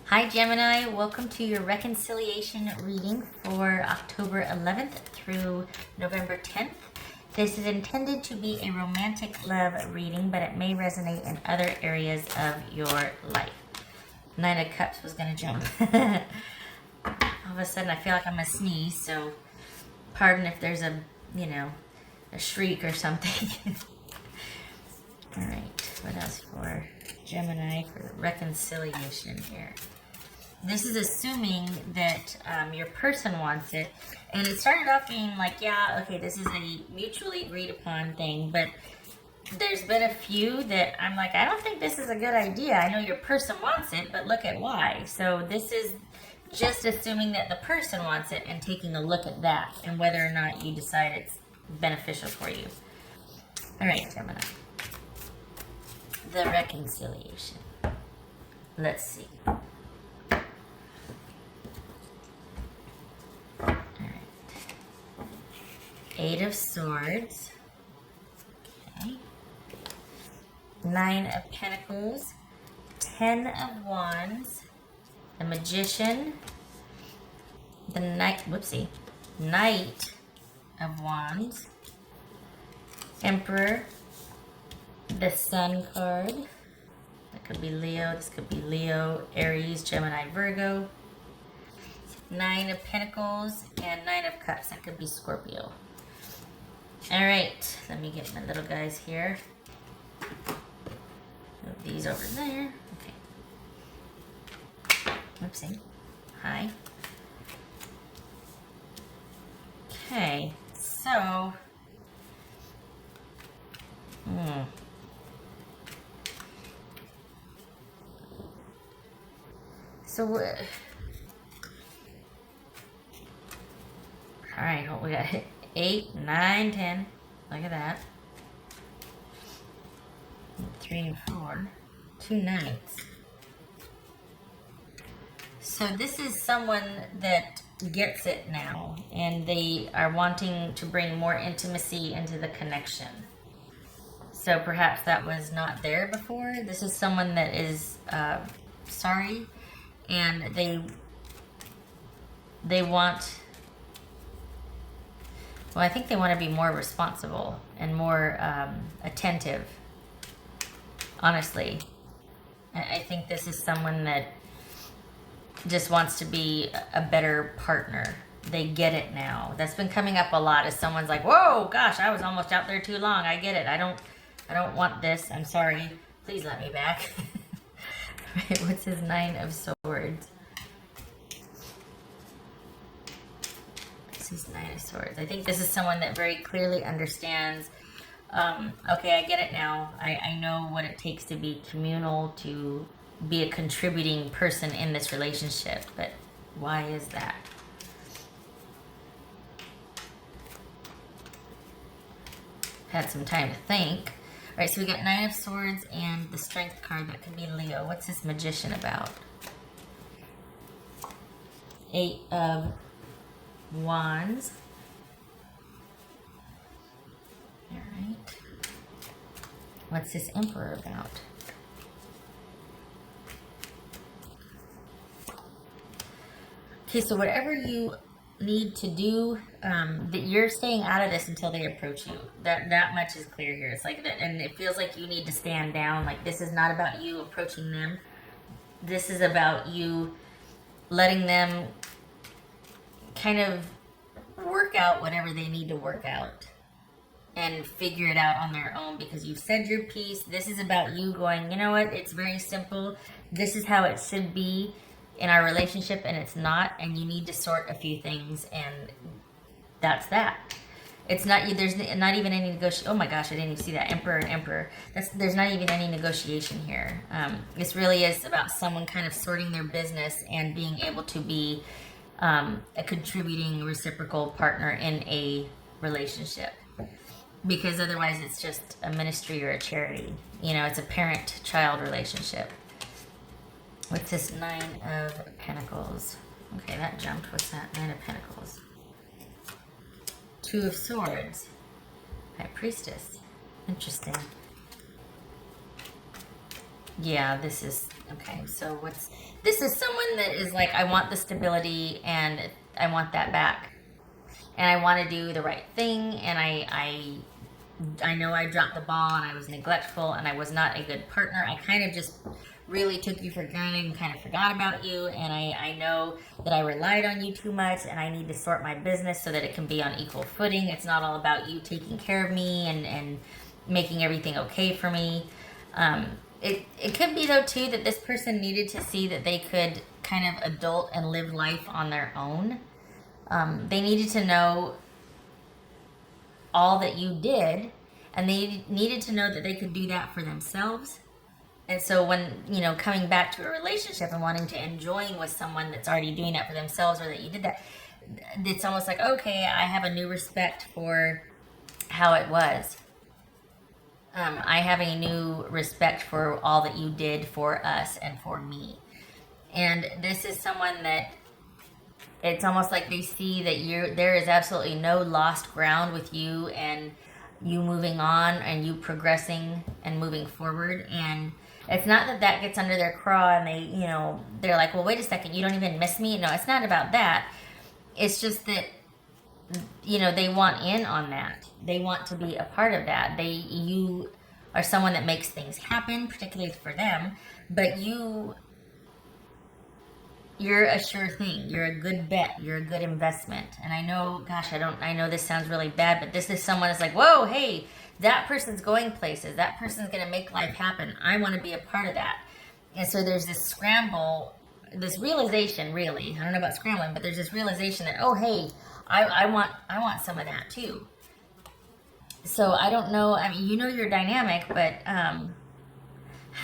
Hi Gemini, welcome to your reconciliation reading for October 11th through November 10th. This is intended to be a romantic love reading, but it may resonate in other areas of your life. Nine of Cups was going to jump. All of a sudden I feel like I'm going to sneeze, so pardon if there's a shriek or something. All right, what else for Gemini for reconciliation here? This is assuming that your person wants it. And it started off being like, yeah, okay, this is a mutually agreed upon thing. But there's been a few that I'm like, I don't think this is a good idea. I know your person wants it, but look at why. So this is just assuming that the person wants it and taking a look at that and whether or not you decide it's beneficial for you. All right, Gemini. The reconciliation. Let's see. Eight of Swords, okay. Nine of Pentacles, 10 of Wands, the Magician, the Knight of Wands, Emperor, the Sun card, that could be Leo, this could be Leo, Aries, Gemini, Virgo, Nine of Pentacles, and Nine of Cups, that could be Scorpio. All right, let me get my little guys here. Move these over there. Okay. Oopsie. Hi. Okay, so. So, all right, what we got? 8, 9, 10. Look at that. 3 and 4. 2 Knights. So this is someone that gets it now, and they are wanting to bring more intimacy into the connection. So perhaps that was not there before. This is someone that is sorry, and they want. Well, I think they want to be more responsible and more attentive, honestly. I think this is someone that just wants to be a better partner. They get it now. That's been coming up a lot as someone's like, whoa, gosh, I was almost out there too long. I get it. I don't want this. I'm sorry. Please let me back. Right, what's his Nine of Swords? This is Nine of Swords. I think this is someone that very clearly understands, okay, I get it now. I know what it takes to be communal, to be a contributing person in this relationship, but why is that? Had some time to think. All right, so we got Nine of Swords and the Strength card. That could be Leo. What's this Magician about? 8 of Wands. All right. What's this Emperor about? Okay, so whatever you need to do, that you're staying out of this until they approach you. That much is clear here. It's like that, and it feels like you need to stand down. Like this is not about you approaching them. This is about you letting them kind of work out whatever they need to work out and figure it out on their own, because you've said your piece. This is about you going, you know what, it's very simple. This is how it should be in our relationship, and it's not, and you need to sort a few things, and that's that. It's not, there's not even any negotiation. Oh my gosh, I didn't even see that. Emperor and Emperor. There's not even any negotiation here. This really is about someone kind of sorting their business and being able to be a contributing reciprocal partner in a relationship, because otherwise it's just a ministry or a charity. It's a parent-child relationship. What's this Nine of Pentacles? Okay, that jumped. What's that? Nine of Pentacles. 2 of Swords. High Priestess. Interesting. Yeah, this is Okay, so this is someone that is like, I want the stability and I want that back. And I want to do the right thing, and I know I dropped the ball and I was neglectful and I was not a good partner. I kind of just really took you for granted and kind of forgot about you, and I know that I relied on you too much, and I need to sort my business so that it can be on equal footing. It's not all about you taking care of me and making everything okay for me. It could be, though, too, that this person needed to see that they could kind of adult and live life on their own. They needed to know all that you did, and they needed to know that they could do that for themselves. And so when, coming back to a relationship and wanting to enjoying with someone that's already doing that for themselves, or that you did that, it's almost like, okay, I have a new respect for how it was. I have a new respect for all that you did for us and for me. And this is someone that it's almost like they see that there is absolutely no lost ground with you, and you moving on and you progressing and moving forward. And it's not that gets under their craw and they're like, well, wait a second, you don't even miss me. No, it's not about that. It's just that, they want in on that. They want to be a part of that. You are someone that makes things happen, particularly for them, but you're a sure thing. You're a good bet. You're a good investment. And I know, I know this sounds really bad, but this is someone that's like, whoa, hey, that person's going places. That person's going to make life happen. I want to be a part of that. And so there's this scramble, this realization, really. I don't know about scrambling, but there's this realization that, oh, hey, I want some of that too. So I don't know. I mean, your dynamic, but I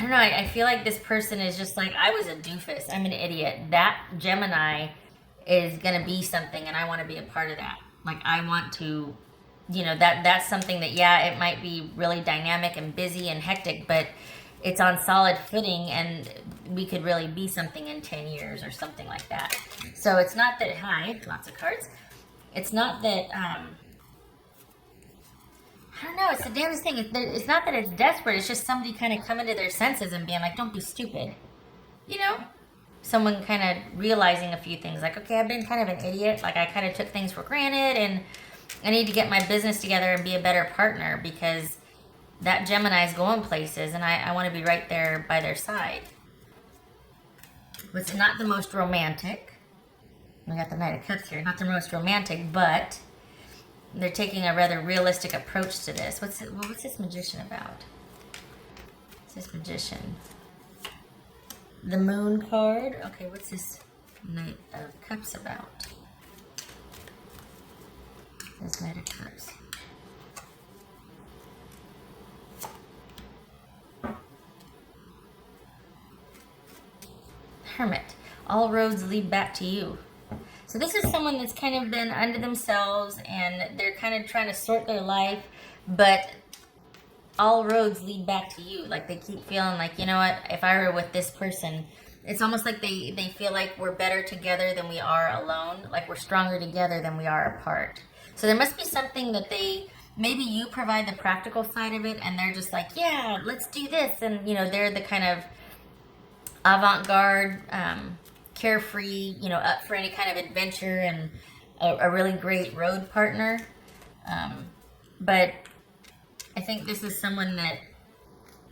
don't know. I feel like this person is just like, I was a doofus. I'm an idiot. That Gemini is going to be something, and I want to be a part of that. Like, I want to, that's something that, yeah, it might be really dynamic and busy and hectic, but it's on solid footing, and we could really be something in 10 years or something like that. So it's not that, lots of cards. It's not that, I don't know, it's the damnest thing. It's not that it's desperate, it's just somebody kind of coming to their senses and being like, don't be stupid. Someone kind of realizing a few things, like, okay, I've been kind of an idiot. Like, I kind of took things for granted, and I need to get my business together and be a better partner, because that Gemini's going places, and I want to be right there by their side. It's not the most romantic. We got the Knight of Cups here. Not the most romantic, but they're taking a rather realistic approach to this. What's this Magician about? What's this Magician? The Moon card. Okay, what's this Knight of Cups about? This Knight of Cups. Hermit. All roads lead back to you. So this is someone that's kind of been under themselves, and they're kind of trying to sort their life, but all roads lead back to you. Like, they keep feeling like, you know what, if I were with this person, it's almost like they feel like we're better together than we are alone, like we're stronger together than we are apart. So there must be something that maybe you provide the practical side of it, and they're just like, yeah, let's do this. And, they're the kind of avant-garde, carefree, up for any kind of adventure, and a really great road partner. But I think this is someone that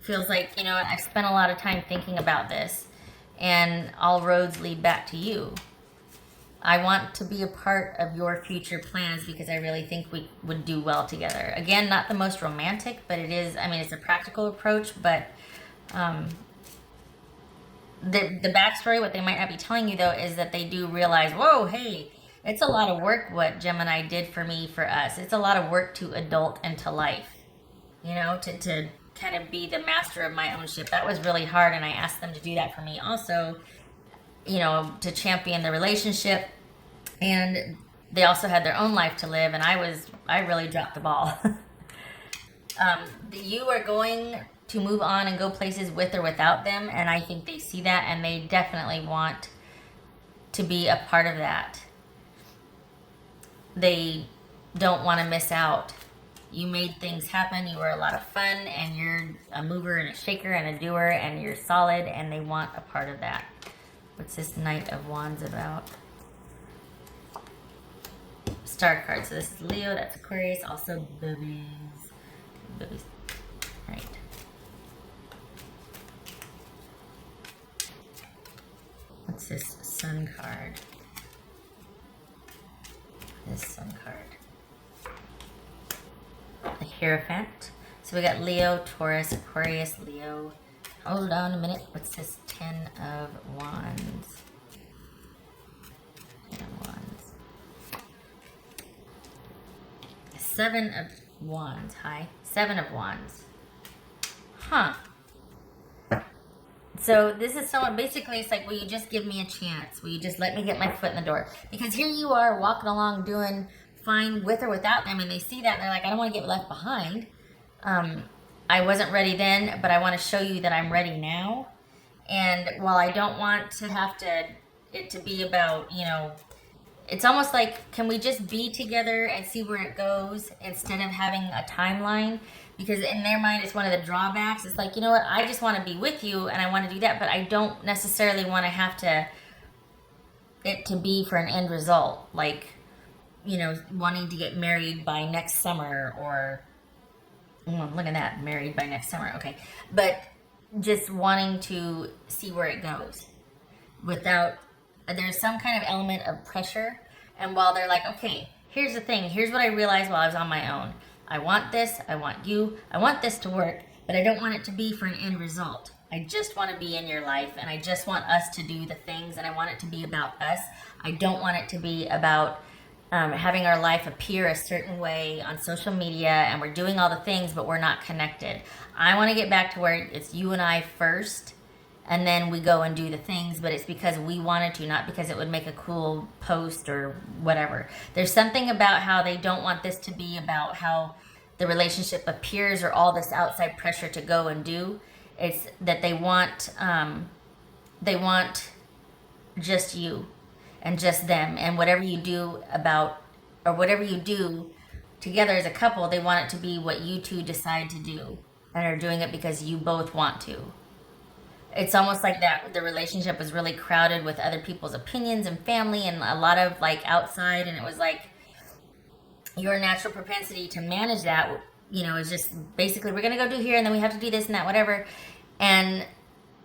feels like, I've spent a lot of time thinking about this, and all roads lead back to you. I want to be a part of your future plans because I really think we would do well together. Again, not the most romantic, but it is, it's a practical approach, but the backstory, what they might not be telling you, though, is that they do realize, whoa, hey, it's a lot of work what Gemini did for me, for us. It's a lot of work to adult into life, to kind of be the master of my own ship. That was really hard, and I asked them to do that for me also, to champion the relationship. And they also had their own life to live, and I really dropped the ball. You are going to move on and go places with or without them, and I think they see that, and they definitely want to be a part of that. They don't want to miss out You made things happen. You were a lot of fun, and you're a mover and a shaker and a doer, and you're solid, and they want a part of that. What's this Knight of Wands about? Star card. So this is Leo, that's Aquarius, also boobies. Boobies. Right. What's this Sun card? This Sun card. The Hierophant. So we got Leo, Taurus, Aquarius, Leo. Hold on a minute. What's this? Ten of Wands. Ten of Wands. Seven of Wands. Hi. Seven of Wands. Huh. So this is someone, basically it's like, will you just give me a chance? Will you just let me get my foot in the door? Because here you are walking along doing fine with or without them, and they see that and they're like, I don't want to get left behind. I wasn't ready then, but I want to show you that I'm ready now. And while I don't want to have it to be about, you know, it's almost like, can we just be together and see where it goes instead of having a timeline? Because in their mind, it's one of the drawbacks. It's like, you know what, I just want to be with you and I want to do that, but I don't necessarily want to have it to be for an end result. Like, you know, wanting to get married by next summer, or, look at that, married by next summer, okay. But just wanting to see where it goes without, there's some kind of element of pressure. And while they're like, okay, here's the thing, here's what I realized while I was on my own. I want this, I want you, I want this to work, but I don't want it to be for an end result. I just want to be in your life, and I just want us to do the things, and I want it to be about us. I don't want it to be about having our life appear a certain way on social media, and we're doing all the things, but we're not connected. I want to get back to where it's you and I first, and then we go and do the things, but it's because we wanted to, not because it would make a cool post or whatever. There's something about how they don't want this to be about how the relationship appears or all this outside pressure to go and do. It's that they want just you and just them, and whatever you do whatever you do together as a couple, they want it to be what you two decide to do and are doing it because you both want to. It's almost like that the relationship was really crowded with other people's opinions and family and a lot of like outside, and it was like your natural propensity to manage that, you know, is just basically, we're going to go do here and then we have to do this and that, whatever. And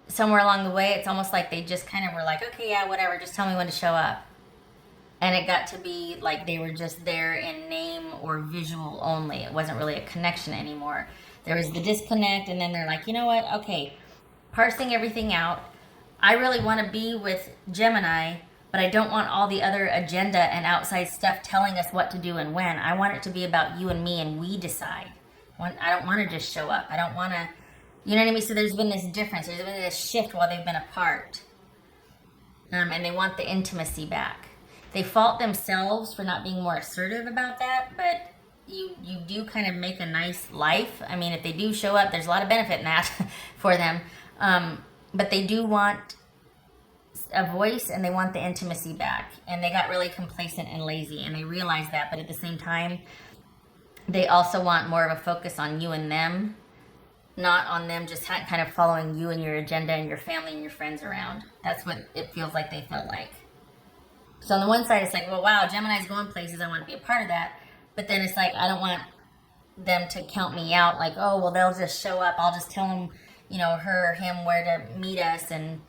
somewhere along the way, it's almost like they just kind of were like, okay, yeah, whatever, just tell me when to show up. And it got to be like they were just there in name or visual only. It wasn't really a connection anymore. There was the disconnect, and then they're like, you know what, okay, parsing everything out, I really want to be with Gemini, but I don't want all the other agenda and outside stuff telling us what to do and when. I want it to be about you and me, and we decide. I don't want to just show up. I don't want to, you know what I mean? So there's been this difference. There's been this shift while they've been apart. And they want the intimacy back. They fault themselves for not being more assertive about that, but you do kind of make a nice life. I mean, if they do show up, there's a lot of benefit in that for them. But they do want a voice, and they want the intimacy back. And they got really complacent and lazy, and they realize that. But at the same time, they also want more of a focus on you and them, not on them just kind of following you and your agenda and your family and your friends around. That's what it feels like they felt like. So on the one side, it's like, well, wow, Gemini's going places. I want to be a part of that. But then it's like, I don't want them to count me out. Like, oh, well, they'll just show up. I'll just tell them, you know, her or him where to meet us. And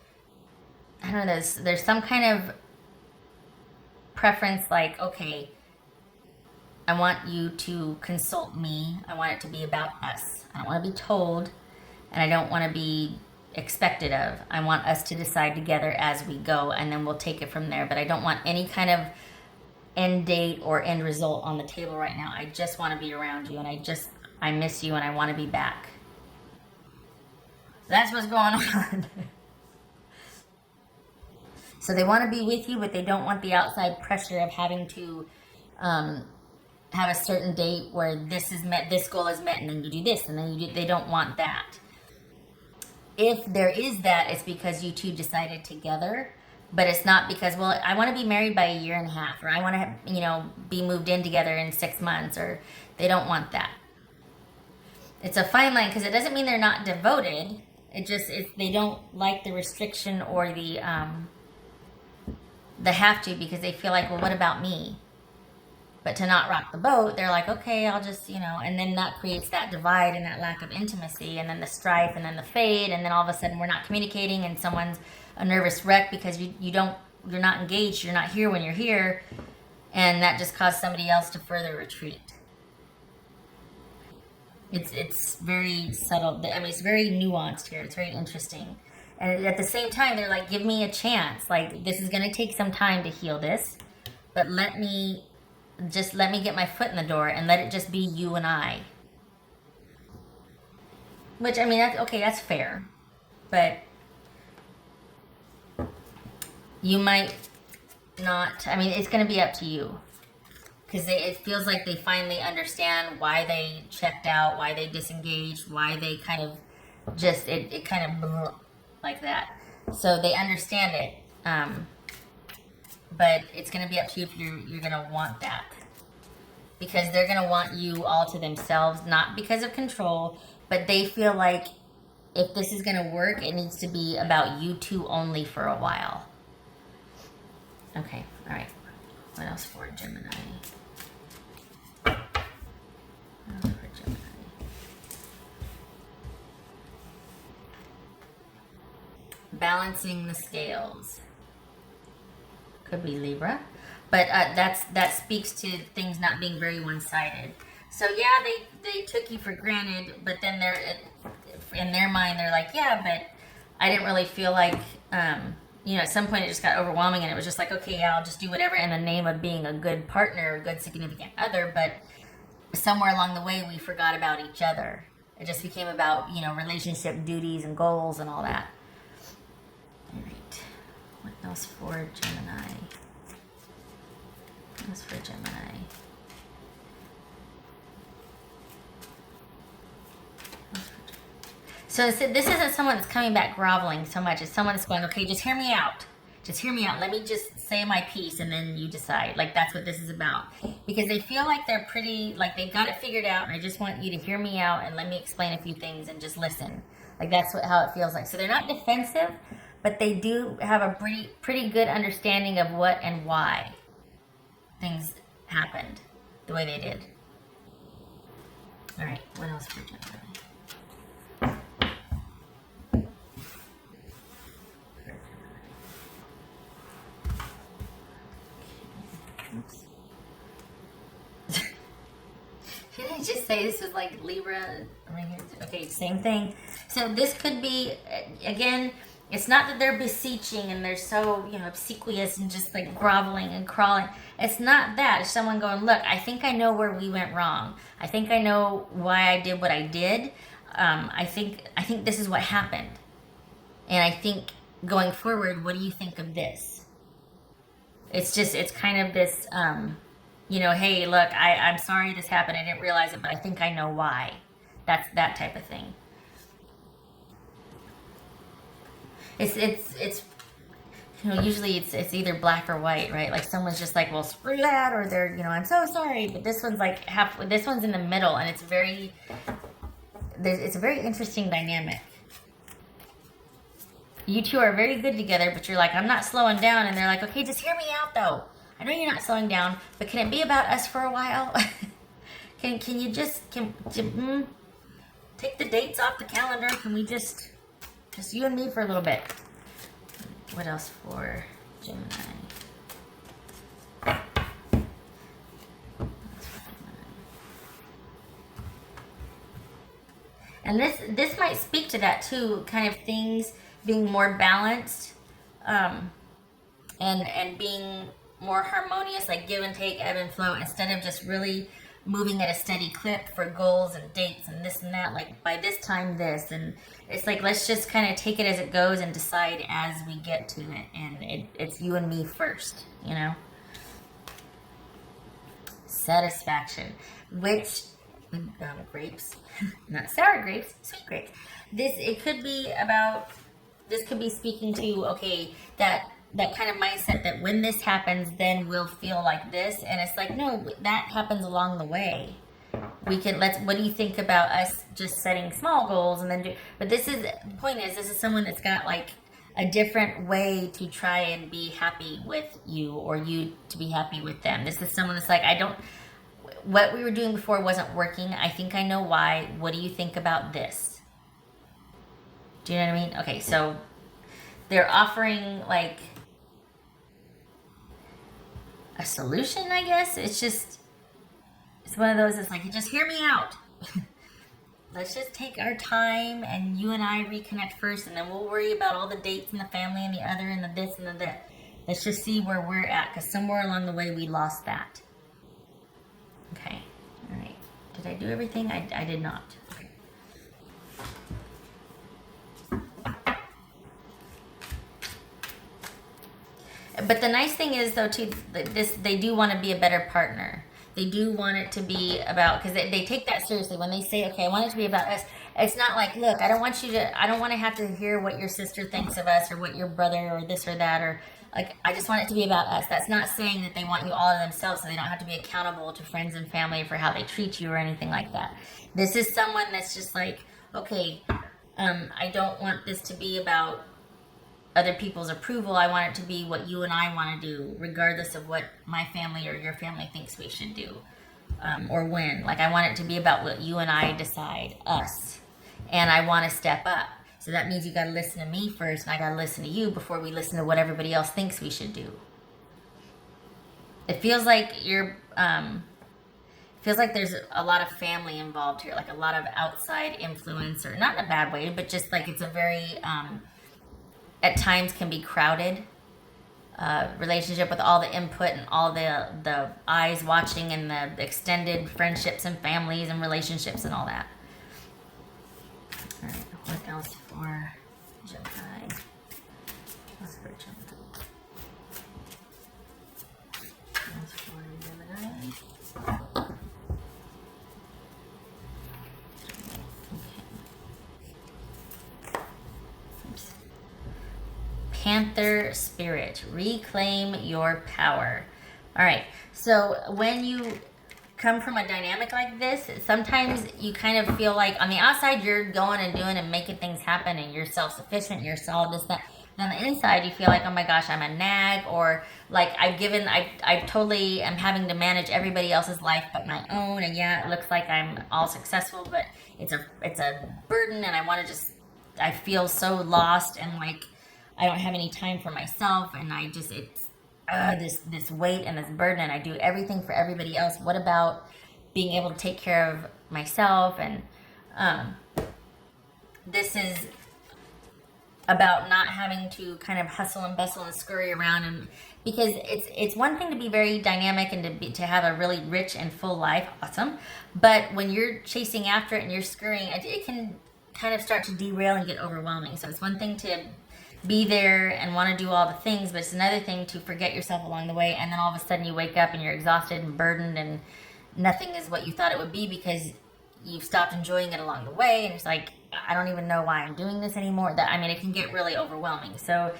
I don't know, there's some kind of preference like, okay, I want you to consult me. I want it to be about us. I don't want to be told, and I don't want to be expected of. I want us to decide together as we go, and then we'll take it from there. But I don't want any kind of end date or end result on the table right now. I just want to be around you, and I miss you, and I want to be back. That's what's going on. So they want to be with you, but they don't want the outside pressure of having to have a certain date where this is met, this goal is met, and then you do this, and then you do. They don't want that. If there is that, it's because you two decided together, but it's not because, well, I want to be married by a 1.5 years, or I want to, be moved in together in 6 months, or they don't want that. It's a fine line because it doesn't mean they're not devoted. They don't like the restriction or the have to, because they feel like, well, what about me? But to not rock the boat, they're like, okay, I'll just, and then that creates that divide and that lack of intimacy, and then the strife, and then the fade, and then all of a sudden we're not communicating, and someone's a nervous wreck because you're not engaged, you're not here when you're here, and that just caused somebody else to further retreat. It's very subtle. I mean, it's very nuanced here. It's very interesting. And at the same time, they're like, give me a chance. Like, this is going to take some time to heal this, but let me get my foot in the door and let it just be you and I. Which, I mean, that's okay, that's fair. But you might not, I mean, it's going to be up to you. Because it feels like they finally understand why they checked out, why they disengaged, why they kind of just, it kind of like that. So they understand it. But it's going to be up to you if you're going to want that. Because they're going to want you all to themselves, not because of control, but they feel like if this is going to work, it needs to be about you two only for a while. Okay, all right. What else for Gemini? Balancing the scales. Could be Libra, but that speaks to things not being very one-sided. So yeah, they took you for granted, but then they're in their mind they're like, yeah, but I didn't really feel like at some point it just got overwhelming, and it was just like, okay, yeah, I'll just do whatever in the name of being a good partner, a good significant other, but somewhere along the way we forgot about each other. It just became about relationship duties and goals and all that. All right, what else for Gemini? What else for Gemini? So this isn't someone that's coming back groveling so much. It's someone that's going, okay, just hear me out. Just hear me out. Let me just say my piece, and then you decide. Like, that's what this is about. Because they feel like they're pretty, like they've got it figured out, and I just want you to hear me out and let me explain a few things and just listen. Like, that's how it feels like. So they're not defensive, but they do have a pretty good understanding of what and why things happened the way they did. All right, what else for Gemini? Did I just say this was like Libra? Okay, same thing. So this could be, again, it's not that they're beseeching and they're so, obsequious and just like groveling and crawling. It's not that. It's someone going, look, I think I know where we went wrong. I think I know why I did what I did. I think this is what happened. And I think going forward, what do you think of this? It's kind of this, hey, look, I'm sorry this happened. I didn't realize it, but I think I know why. That's that type of thing. It's usually it's either black or white, right? Like someone's just like, well, screw that, or they're, I'm so sorry. But this one's like this one's in the middle, and it's a very interesting dynamic. You two are very good together, but you're like, I'm not slowing down, and they're like, okay, just hear me out though. I know you're not slowing down, but can it be about us for a while? can you just take the dates off the calendar? Can we just you and me for a little bit? What else for Gemini? And this might speak to that too, kind of things being more balanced, and being more harmonious, like give and take, ebb and flow, instead of just really moving at a steady clip for goals and dates and this and that, like by this time this, and it's like, let's just kind of take it as it goes and decide as we get to it, and it's you and me first, Satisfaction, which grapes, not sour grapes, sweet grapes. This could be speaking to, okay, that kind of mindset that when this happens, then we'll feel like this. And it's like, no, that happens along the way. we can, what do you think about us just setting small goals and then but the point is, this is someone that's got like a different way to try and be happy with you, or you to be happy with them. This is someone that's like, what we were doing before wasn't working. I think I know why. What do you think about this? Do you know what I mean? Okay, so they're offering like a solution, I guess. It's one of those that's like, just hear me out. Let's just take our time and you and I reconnect first, and then we'll worry about all the dates and the family and the other and the this and the that. Let's just see where we're at, because somewhere along the way we lost that. Okay. All right. Did I do everything? I did not. Okay. But the nice thing is, though, too, they do want to be a better partner. They do want it to be about, because they take that seriously. When they say, okay, I want it to be about us, it's not like, look, I don't want to have to hear what your sister thinks of us, or what your brother, or this or that, or like, I just want it to be about us. That's not saying that they want you all to themselves, so they don't have to be accountable to friends and family for how they treat you or anything like that. This is someone that's just like, okay, I don't want this to be about other people's approval. I want it to be what you and I want to do, regardless of what my family or your family thinks we should do, or when. Like, I want it to be about what you and I decide, us, and I want to step up. So that means you got to listen to me first, and I got to listen to you before we listen to what everybody else thinks we should do. It feels like there's a lot of family involved here, like a lot of outside influence, or not in a bad way, but just like it's a very at times can be crowded relationship, with all the input and all the eyes watching, and the extended friendships and families and relationships and all that. All right, what else for Gemini? What's for Gemini? What's for Gemini? Panther spirit, reclaim your power. All right, so when you come from a dynamic like this, sometimes you kind of feel like on the outside you're going and doing and making things happen, and you're self-sufficient, you're solid, this, that. And on the inside you feel like, oh my gosh, I'm a nag, or like I totally am having to manage everybody else's life but my own, and yeah, it looks like I'm all successful, but it's a burden, and I feel so lost, and like I don't have any time for myself, and it's this weight and this burden, and I do everything for everybody else. What about being able to take care of myself? And this is about not having to kind of hustle and bustle and scurry around, and because it's one thing to be very dynamic and to have a really rich and full life, awesome, but when you're chasing after it and you're scurrying, it can kind of start to derail and get overwhelming. So it's one thing to be there and want to do all the things, but it's another thing to forget yourself along the way, and then all of a sudden you wake up and you're exhausted and burdened, and nothing is what you thought it would be because you've stopped enjoying it along the way, and it's like, I don't even know why I'm doing this anymore. It can get really overwhelming. So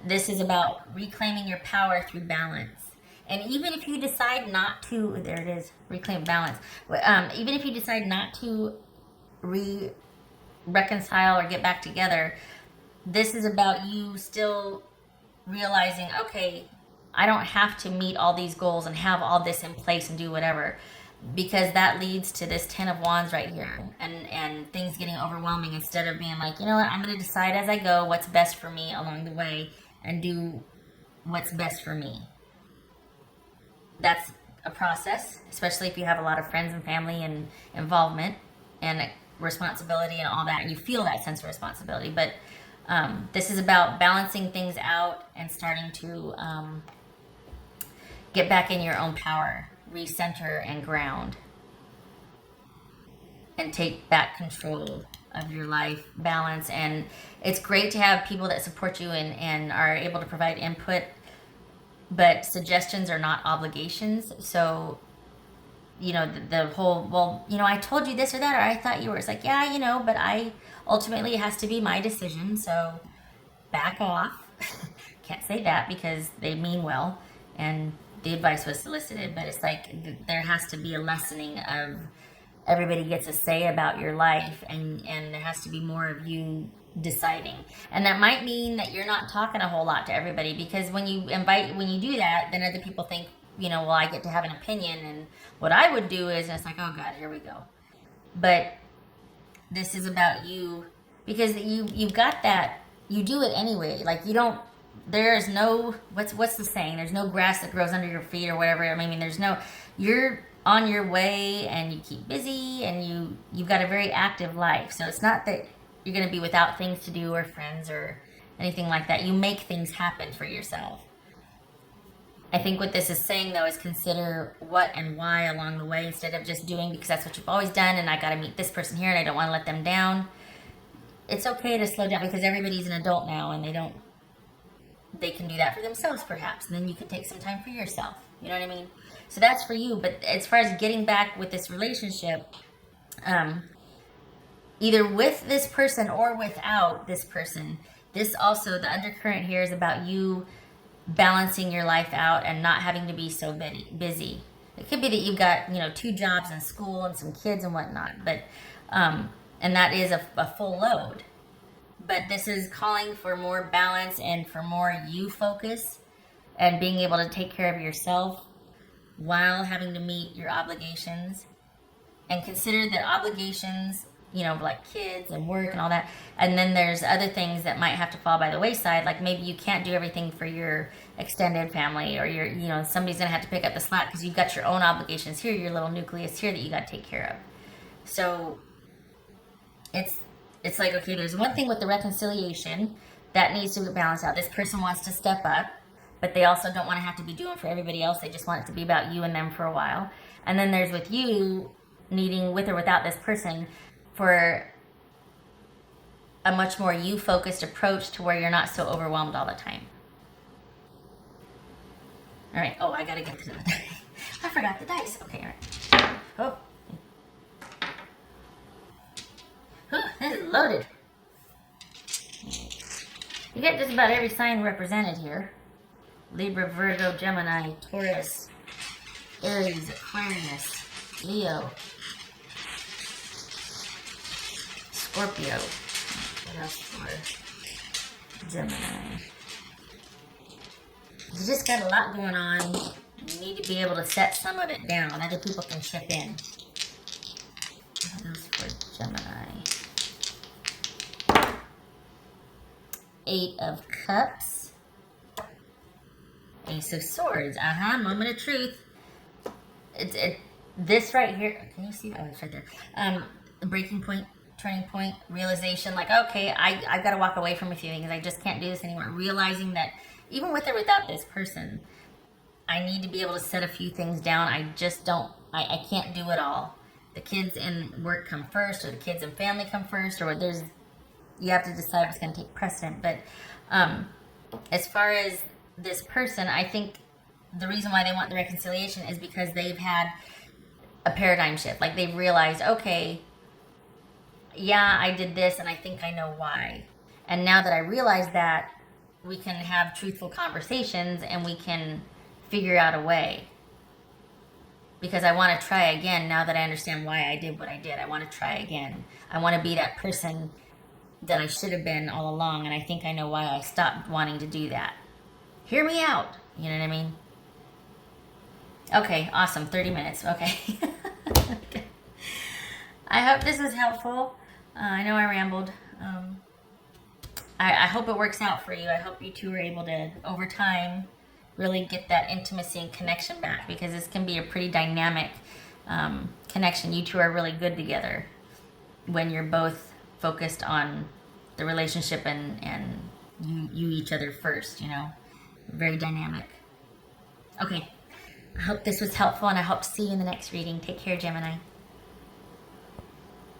this is about reclaiming your power through balance. And even if you decide not to, there it is, reclaim balance. Even if you decide not to reconcile or get back together, this is about you still realizing, okay, I don't have to meet all these goals and have all this in place and do whatever, because that leads to this 10 of Wands right here, and things getting overwhelming, instead of being like, you know what, I'm going to decide as I go what's best for me along the way and do what's best for me. That's a process, especially if you have a lot of friends and family and involvement and responsibility and all that, and you feel that sense of responsibility. But this is about balancing things out and starting to get back in your own power, recenter and ground, and take back control of your life, balance. And it's great to have people that support you and are able to provide input, but suggestions are not obligations. So, the whole, well, I told you this or that, or I thought you were, it's like, yeah, but ultimately it has to be my decision, so back off. Can't say that because they mean well and the advice was solicited, but it's like there has to be a lessening of everybody gets a say about your life, and there has to be more of you deciding. And that might mean that you're not talking a whole lot to everybody, because when you do that, then other people think, well, I get to have an opinion, and what I would do is, and it's like, oh God, here we go. But this is about you, because you've got that, you do it anyway. Like, you don't, there's no, what's the saying? There's no grass that grows under your feet or whatever. I mean, there's no, you're on your way, and you keep busy, and you've got a very active life. So it's not that you're going to be without things to do or friends or anything like that. You make things happen for yourself. I think what this is saying, though, is consider what and why along the way, instead of just doing because that's what you've always done, and I got to meet this person here and I don't want to let them down. It's okay to slow down, because everybody's an adult now, and they can do that for themselves perhaps, and then you can take some time for yourself. You know what I mean? So that's for you. But as far as getting back with this relationship, either with this person or without this person, this also, the undercurrent here is about you balancing your life out and not having to be so busy. It could be that you've got 2 jobs and school and some kids and whatnot, but and that is a full load. But this is calling for more balance and for more you focus and being able to take care of yourself while having to meet your obligations. And consider that obligations, like kids and work and all that. And then there's other things that might have to fall by the wayside. Like maybe you can't do everything for your extended family, or somebody's going to have to pick up the slack because you've got your own obligations here, your little nucleus here that you got to take care of. So it's like, okay, there's one thing with the reconciliation that needs to balance out. This person wants to step up, but they also don't want to have to be doing for everybody else. They just want it to be about you and them for a while. And then there's with you needing, with or without this person, for a much more you-focused approach to where you're not so overwhelmed all the time. All right. Oh, I got to get to the dice. I forgot the dice. Okay, all right. Oh. This is loaded. You get just about every sign represented here. Libra, Virgo, Gemini, Taurus, Aries, Aquarius, Leo, Scorpio. What else for Gemini? You just got a lot going on. You need to be able to set some of it down. Other people can chip in. What else for Gemini? 8 of Cups. Ace of Swords. Moment of truth. This right here. Can you see that? Oh, it's right there. Breaking point, turning point, realization. Like, okay, I've got to walk away from a few things. I just can't do this anymore. Realizing that even with or without this person, I need to be able to set a few things down. I just don't. I can't do it all. The kids and work come first, or the kids and family come first, or you have to decide what's going to take precedent. But as far as this person, I think the reason why they want the reconciliation is because they've had a paradigm shift. Like, they've realized, okay, yeah, I did this, and I think I know why. And now that I realize that, we can have truthful conversations, and we can figure out a way. Because I want to try again now that I understand why I did what I did. I want to try again. I want to be that person that I should have been all along, and I think I know why I stopped wanting to do that. Hear me out. You know what I mean? Okay, awesome. 30 minutes. Okay. Okay. I hope this was helpful. I know I rambled. I hope it works out for you. I hope you two are able to, over time, really get that intimacy and connection back, because this can be a pretty dynamic connection. You two are really good together when you're both focused on the relationship and you each other first, Very dynamic. Okay. I hope this was helpful, and I hope to see you in the next reading. Take care, Gemini.